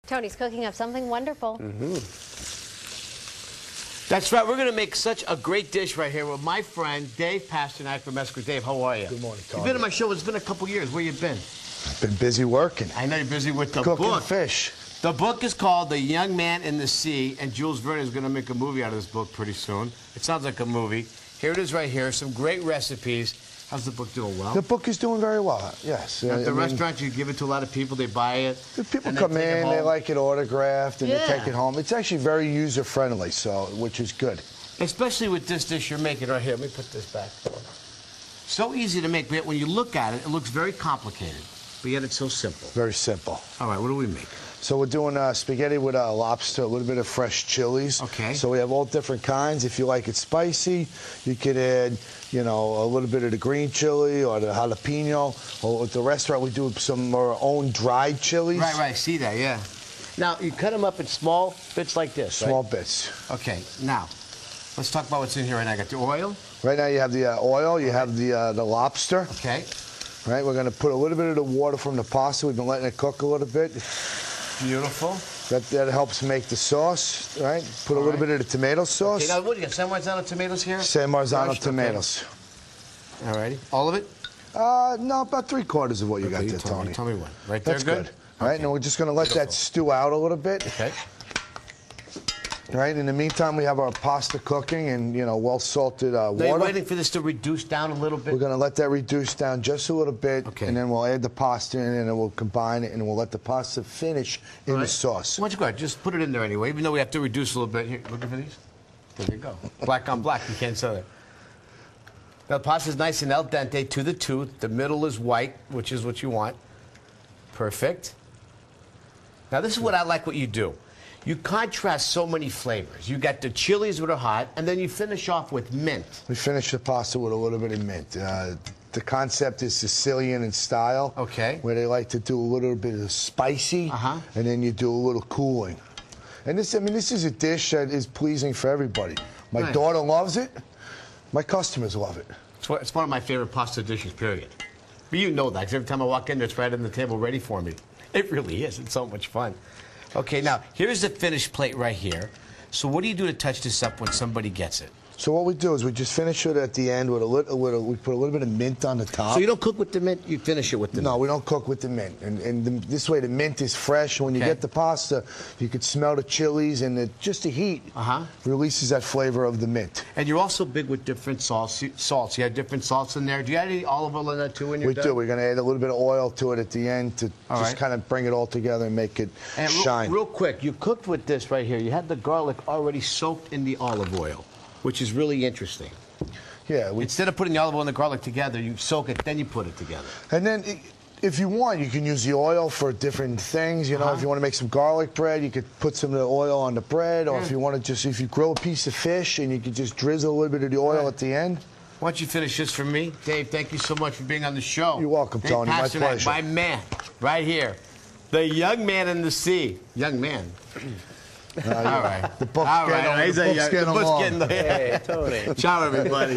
Tony's cooking up something wonderful. That's right. We're going to make such a great dish right here with my friend Dave Pasternack from Esquire. Dave, how are you? Good morning, Tony. You've been on my show. It's been a couple years. Where you been? I've been busy working. I know you're busy with the Cooking book. fish. The book is called The Young Man in the Sea, and Jules Verne is going to make a movie out of this book pretty soon. It sounds like a movie. Here it is right here. Some great recipes. How's the book doing? Well? The book is doing very well, yes. At the restaurant, you give it to a lot of people. They buy it. The people come in, they like it autographed, and they take it home. It's actually very user-friendly, so which is good. Especially with this dish you're making right here. Let me put this back. So easy to make, but when you look at it, it looks very complicated, but yet it's so simple. Very simple. All right, what do we make? So we're doing spaghetti with lobster, a little bit of fresh chilies. Okay. So we have all different kinds. If you like it spicy, you could add, you know, a little bit of the green chili or the jalapeno. Or at the restaurant, we do some of our own dried chilies. Right, I see that, yeah. Now, you cut them up in small bits like this, Small bits. Okay, now, let's talk about what's in here right now. I got the oil. Right now you have the oil, you have the lobster. Okay. Right, we're going to put a little bit of the water from the pasta. We've been letting it cook a little bit. Beautiful. That helps make the sauce, right? Put a little bit of the tomato sauce. Okay, now what do you got? San Marzano tomatoes here? San Marzano tomatoes. Okay. All righty. All of it? No, about 3/4 of what you got there, Tony. Tell me one. Right there, That's good. All right, and we're just going to let that stew out a little bit. Okay. Right, in the meantime, we have our pasta cooking and, you know, well-salted water. Are you waiting for this to reduce down a little bit? We're going to let that reduce down just a little bit, and then we'll add the pasta in, and then we'll combine it, and we'll let the pasta finish in the sauce. Why don't you go ahead, just put it in there anyway, even though we have to reduce a little bit. Here, looking for these? There you go. Black on black, you can't sell it. Now, the pasta's nice and al dente to the tooth. The middle is white, which is what you want. Perfect. Now, this is what I like what you do. You contrast so many flavors. You got the chilies that are hot, and then you finish off with mint. We finish the pasta with a little bit of mint. The concept is Sicilian in style, where they like to do a little bit of spicy, and then you do a little cooling. And this, I mean, this is a dish that is pleasing for everybody. My daughter loves it. My customers love it. It's one of my favorite pasta dishes, period. But you know that, because every time I walk in there, it's right on the table ready for me. It really is. It's so much fun. Okay, now, here's the finished plate right here. So what do you do to touch this up when somebody gets it? So what we do is we just finish it at the end with we put a little bit of mint on the top. So you don't cook with the mint, you finish it with the mint? No, we don't cook with the mint. And this way the mint is fresh. When you get the pasta, you could smell the chilies, and just the heat releases that flavor of the mint. And you're also big with different salts. You have different salts in there. Do you add any olive oil in that too when you're done? We do. We're going to add a little bit of oil to it at the end to just kind of bring it all together and make it shine. Real quick, you cooked with this right here. You had the garlic already soaked in the olive oil, which is really interesting. Yeah. Instead of putting the olive oil and the garlic together, you soak it, then you put it together. And then, if you want, you can use the oil for different things. You know, if you want to make some garlic bread, you could put some of the oil on the bread. Or if you want to if you grill a piece of fish and you could just drizzle a little bit of the oil at the end. Why don't you finish this for me? Dave, thank you so much for being on the show. You're welcome, Tony. My pleasure. My man, right here. The young man in the sea. Young man. All right. The book's getting long. Hey, Tony. Ciao, everybody.